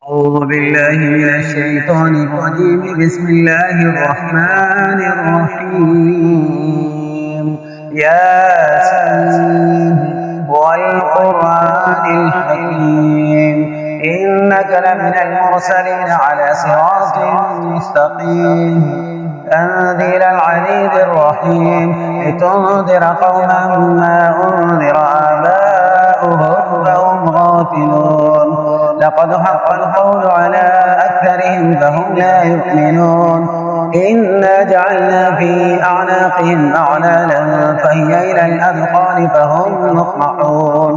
أعوذ بالله من الشيطان الرجيم. بسم الله الرحمن الرحيم. ياسين والقرآن الحكيم إنك لمن المرسلين على صراط مستقيم تنزيل العزيز الرحيم لتنذر قوما ما أنذر آباؤهم فهم غافلون. لقد حق القول على أكثرهم فهم لا يؤمنون. إنا جعلنا في أعناقهم أغلالا فهي إلى الأذقان فهم مقمحون.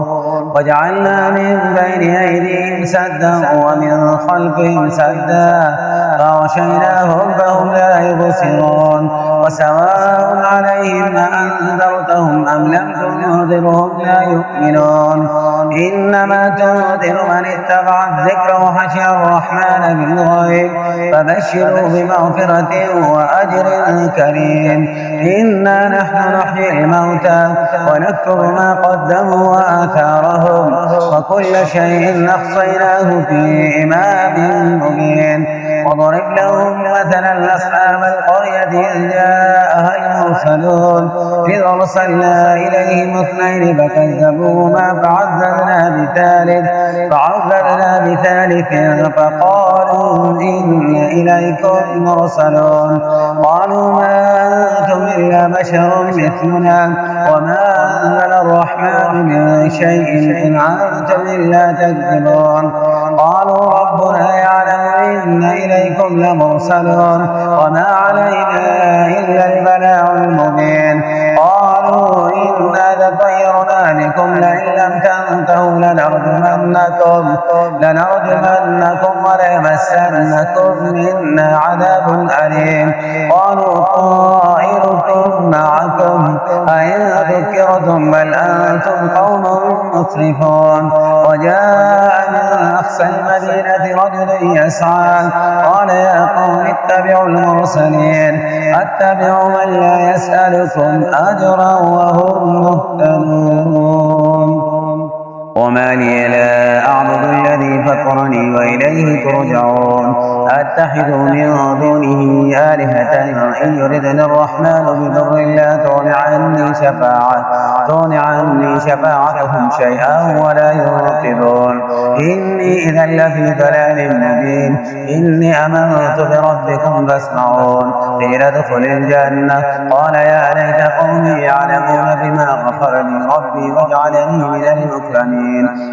وجعلنا من بين أيديهم سدا ومن خلفهم سدا فغشيناهم فهم لا يبصرون. وسواء عليهم أأنذرتهم أم لم تنذرهم لا يؤمنون. إنما تنذر من اتبع الذكر وخشي الرحمن بالغيب فبشره بمغفرة وأجر كريم. إنا نحن نحيي الموتى ونكتب ما قدموا وآثارهم وكل شيء أحصيناه في إمام مبين. وضرب لهم مثلا أصحاب القرية إذ جاءها المرسلون إذ أرسلنا إليهم اثنين فكذبوهما فعززنا بثالث فقالوا إنا إليكم مرسلون. قالوا ما أنتم إلا بشر مثلنا وما أنزل الرحمن من شيء إن أنتم إلا تكذبون. قالوا ربنا يعلم إنا إليكم لمرسلون وما علينا إلا البلاغ المبين. قالوا إنا تطيرنا بكم لئن لم تنتهوا لنرجمنكم وليمسنكم منا عذاب أليم. قالوا طائركم معكم أئن ذكرتم بل أنتم قوم مسرفون. وجاء من أقصى المدينة رجل يسعى قال يا قوم اتبعوا المرسلين اتبعوا من لا يسألكم أجرا وهم مهتدون. وما لي لا أعبد الذي فطرني وإليه ترجعون. أتخذ من دونه آلهة إن يردني الرحمن بضر لا تغن عني شفاعتهم شيئا ولا ينقذون. إني إذا لفي ضلال مبين. إني آمنت بربكم فاسمعون. قيل ادخل الجنة قال يا ليت قومي يعلمون بما غفر لي ربي وجعلني من المكرمين.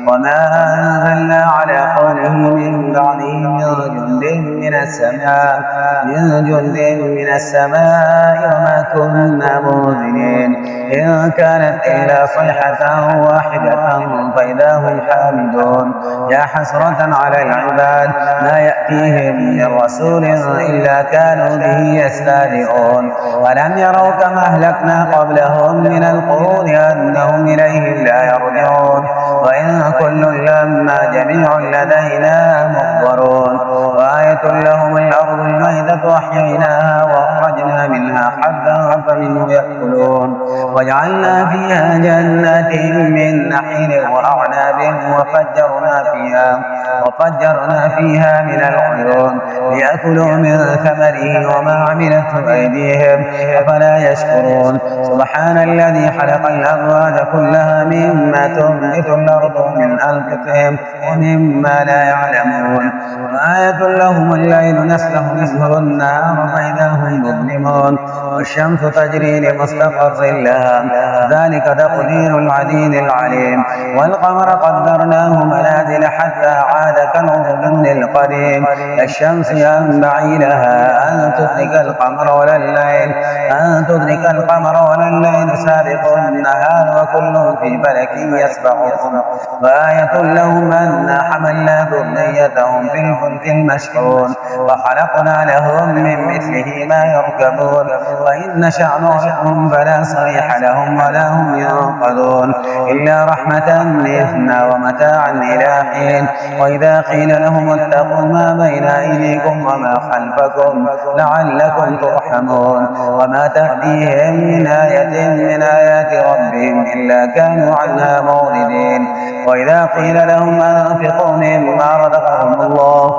وما أنزلنا على قومه من بعده من جند من السماء وما كنا منزلين. إن كانت إلا صيحة واحدة فإذا هم حامدون. يا حسرة على العباد ما يأتيهم من رسول إلا كانوا به يستهزئون. ولم يروا كما أهلكنا قبلهم من القرون أنهم إليهم لا يرجعون. وإن كل لما جميع لدينا محضرون. وآية لهم الأرض الميتة أحييناها وأخرجنا منها حبا فمنه يأكلون. وجعلنا فيها جنات من نخيل وأعناب وفجرنا فيها من العيون ليأكلوا من ثمره وما عملته أيديهم أفلا يشكرون. سبحان الذي خلق الأزواج كلها مما تنبت الأرض من أنفسهم ومما لا يعلمون. وآية لهم الليل نسلخ منه النهار فإذا هم مظلمون. والشمس تجري لمستقر لها ذلك تقدير العزيز العليم. والقمر قدرناه منازل حتى عاد كالعرجون القديم. الشمس ينبغي لها أن تدرك القمر ولا الليل سابق النهار وكل في فلك يسبحون. وآية لهم أنا حملنا ذريتهم في الفلك المشحون وخلقنا لهم من مثله ما يركبون. وإن نشأ نغرقهم فلا صريخ لهم ولا هم ينقذون إلا رحمة منا ومتاعا إلى حين. وإذا قيل لهم اتقوا ما بين أيديكم وما خلفكم لعلكم ترحمون. وما تأتيهم من آية من آيات ربهم إلا كانوا عنها معرضين. وإذا قيل لهم أنفقوا مما رزقهم الله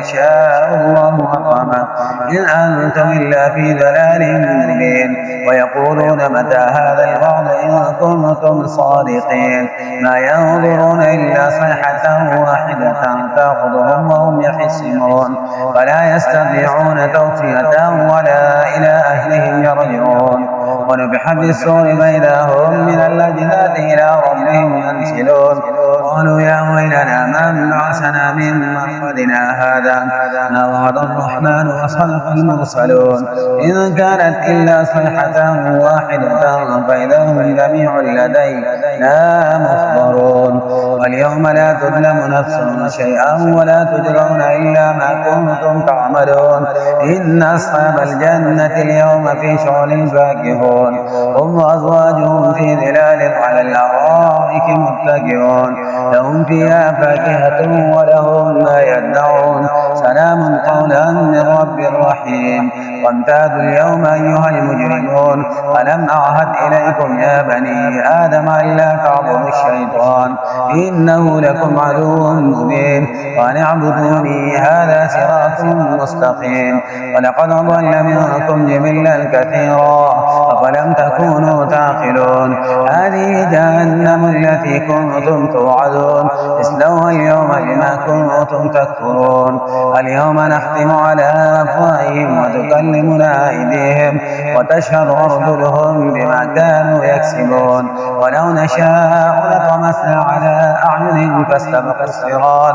يشاء الله أقامه إن أنتم إلا في ضلال مبين ويقولون متى هذا الوعد إن كنتم صادقين ما ينظرون إلا صيحة واحدة تأخذهم وهم يخصمون فلا يستطيعون توصية ولا إلى أهلهم يرجعون ونفخ في الصور فإذا هم من الأجداث إلى ربهم ينسلون قالوا يا ويلنا من بعثنا من مرقدنا هذا ما وعد الرحمن وصدق المرسلون إن كانت إلا صيحة واحدة فإذا هم جميع لدينا محضرون واليوم لا تظلم نفس شيئا ولا تجزون إلا ما كنتم تعملون إن أصحاب الجنة اليوم في شغل فاكهون هم وأزواجهم في ظلال على الأرائك متكئون لهم فيها فاكهة ولهم ما يدعون سلام قولا من رب رحيم وامتازوا اليوم أيها المجرمون ألم أعهد إليكم يا بني آدم ألا تعبدوا الشيطان إنه لكم عدو مبين وأن اعبدوني هذا صراط مستقيم ولقد ضل منكم جبلا كثيرا أفلم تكونوا تعقلون هذه جهنم التي كنتم توعدون اصلوها اليوم بما كنتم تكفرون اليوم نختم على أفواههم وتكلمنا أيديهم وتشهد أرجلهم بما كانوا يكسبون ولو نشاء لطمسنا على أعينهم فاستبقوا الصراط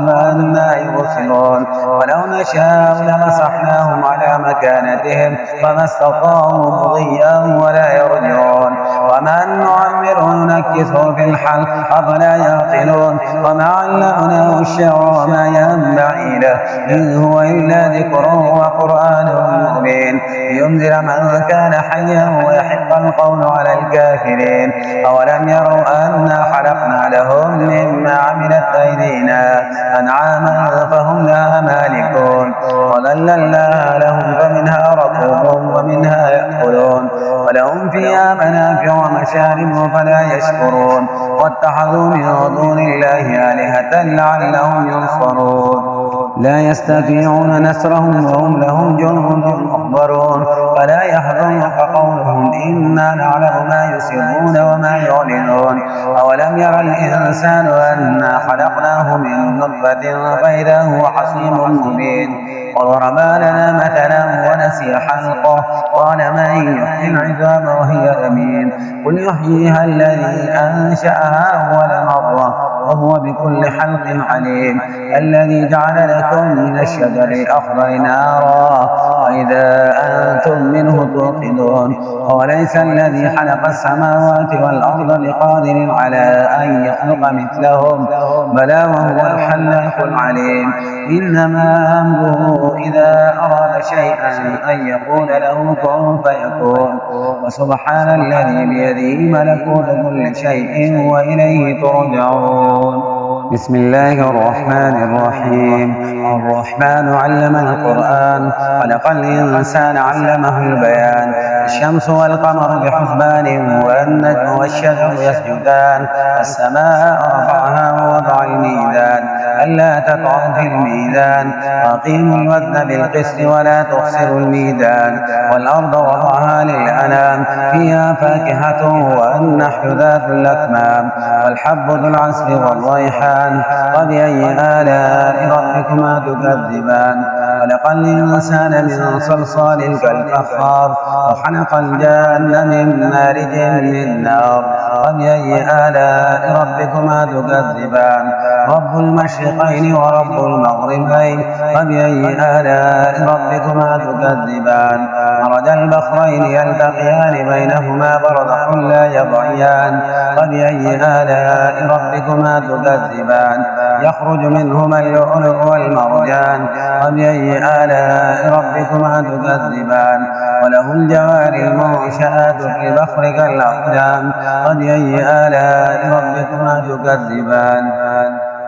فأنى يبصرون ولو نشاء لمسحناهم على مكانتهم فما استطاعوا مضيا ولا يرجعون ومن نعمره ننكسه في الخلق أفلا يعقلون وما علمناه الشعر وما ينبغي له إن هو إلا ذكر وقرآن مبين لينذر من كان حيا ويحق القول على الكافرين أولم يروا أنا خلقنا لهم مما عملت أيدينا أنعاما فهم لها مالكون وذللناها لهم فمنها ركوبهم ومنها يأكلون ولهم فيها منافع ومشارب فلا يشكرون واتخذوا من دون الله آلهة لعلهم ينصرون لا يستطيعون نصرهم وهم لهم جند محضرون فلا يحزنك قولهم إنا نعلم ما يسرون وما يعلنون أولم يرى الإنسان أنا خلقناه من نطفة فإذا هو حصيم مبين وضرب لنا مثلا ونسي خلقه قال من يحيي العظام وهي رميم قل يحييها الذي أنشأها أول مرة وهو بكل خلق عليم الذي جعل لكم من الشجر الأخضر نارا وإذا أنتم منه توقدون وليس الذي خلق السماوات والأرض بقادر على أن يخلق مثلهم بلى وهو الخلاق العليم إنما أمره إذا أراد شيئا أن يقول له كن فيكون وسبحان الذي بيده ملكوت كل شيء وإليه ترجعون بسم الله الرحمن الرحيم الرحمن علم القرآن خلق الإنسان علمه البيان الشمس والقمر بحسبان والنجم والشجر يسجدان السماء رفعها ووضع الميزان ألا تطغوا في الميزان وأقيموا الوزن بالقسط ولا تخسروا الميزان والأرض وضعها للأنام فيها فاكهة والنحل ذات الأكمام والحب ذو العصف والريحان فبأي آلاء ربكما تكذبان خلق الإنسان من صلصال كالفخار وخلق الجان من مارج من نار فبأي آلاء ربكما تكذبان رب المشرقين ورب المغربين فبأي آلاء ربكما تكذبان مرج البحرين يلتقيان بينهما برزخ لا يبغيان فبأي آلاء ربكما تكذبان يخرج منهما اللؤلؤ والمرجان فبأي آلاء ربكما تكذبان وله الجوار المنشآت في البحر كالأقلام فبأي آلاء ربكما تكذبان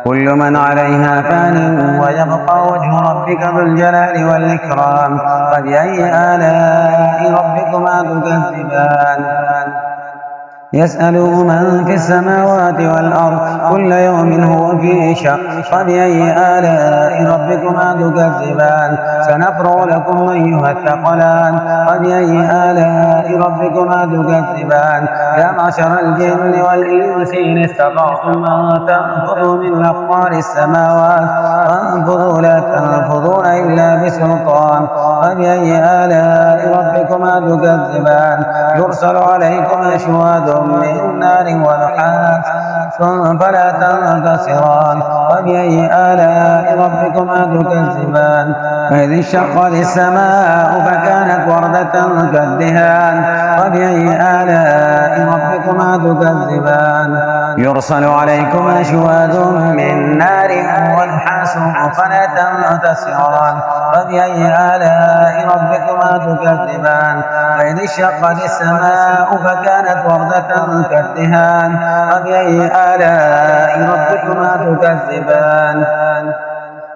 كل من عليها فان ويبقى وجه ربك ذو الجلال والإكرام فبأي آلاء ربكما تكذبان يسأله من في السماوات والأرض كل يوم هو في شأن فبأي آلاء ربكما تكذبان سنفرغ لكم أيها الثقلان فبأي آلاء ربكما تكذبان يا معشر الجن والإنس إن استطعتم أن تنفذوا من أقطار السماوات فانفذوا لا تنفذون إلا بسلطان فبأي آلاء ربكما تكذبان يرسل عليكم شواظ من نار ونحاس فلا تنتصران فبأي آلاء ربكما تكذبان إذ انشقت السماء فكانت وردة كالدهان فبأي آلاء ربكما تكذبان يرسل عليكما شواظ من نار ونحاس فلا تنتصران فبأي آلاء ربكما تكذبان وإذ انشقت السماء فكانت وردة كالدهان فبأي آلاء ربكما تكذبان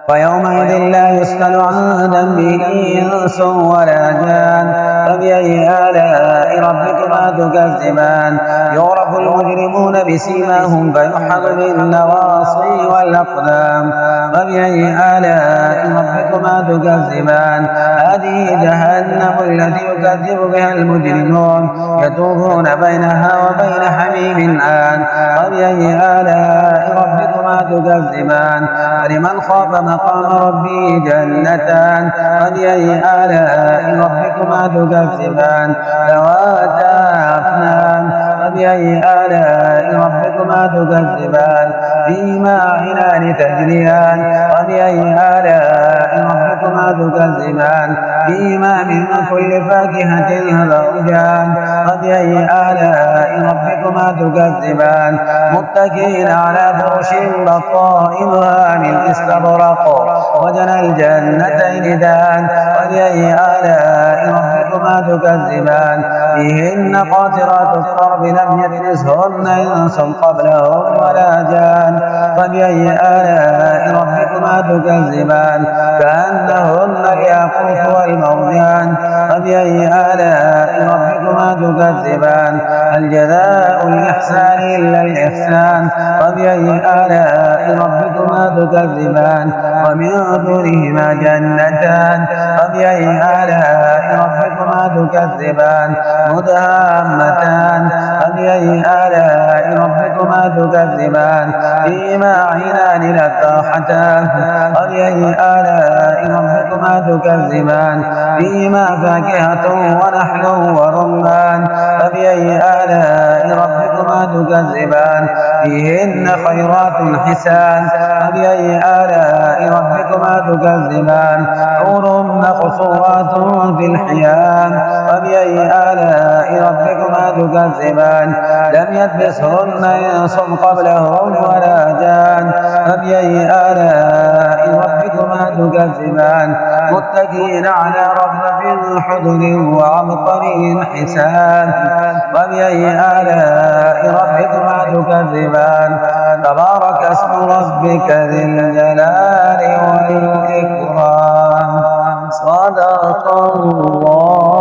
فيومئذ لا يسأل عن ذنبه إنس ولا جان فبأي آلاء ربكما تكذبان يعرف المجرمون بسيماهم فيؤخذ بالنواصي والأقدام فبأي آلاء ربكما تكذبان هذه جهنم التي يكذب بها المجرمون يطوفون بينها وبين حميم آن فبأي آلاء ربكما تكذبان لمن خاف مقام ربه جنتان فبأي آلاء ربكما تكذبان ذواتا أفنان فبأي آلاء ربكما تكذبان فيهما عينان تجريان فبأي آلاء ربكما تكذبان فيهما من كل فاكهة زوجان فبأي آلاء ربكما تكذبان متكئين على فرش بطائنها من استبرق وجنى الجنتين دان فبأي آلاء ربكما تكذبان فيهن قاصرات الطرف لم يطمثهن إنس قبلهم ولا جان فبأي آلاء ربكما تكذبان كأنهن الياقوت والمرجان فبأي آلاء ربكما تكذبان هل جزاء الإحسان إلا الإحسان فبأي آلاء ربكما تكذبان ومن دونهما جنتان فبأي آلاء ربكما تكذبان مدهامتان فبأي آلاء ربكما تكذبان فيهما عينان نضاختان فبأي آلاء ربكما تكذبان فيهما فاكهة ونحل ورمان فبأي آلاء ربكما تكذبان فيهن خيرات حسان فبأي آلاء ربكما تكذبان حور مقصورات في الحيام فبأي آلاء ربكما تكذبان لم يطمثهن إنس قبلهم ولا جان فبأي آلاء ربكما تكذبان متكئين على رفرف حدر وعبقري حسان فبأي آلاء ربكما تكذبان تبارك اسم ربك ذي الجلال والإكرام صدق الله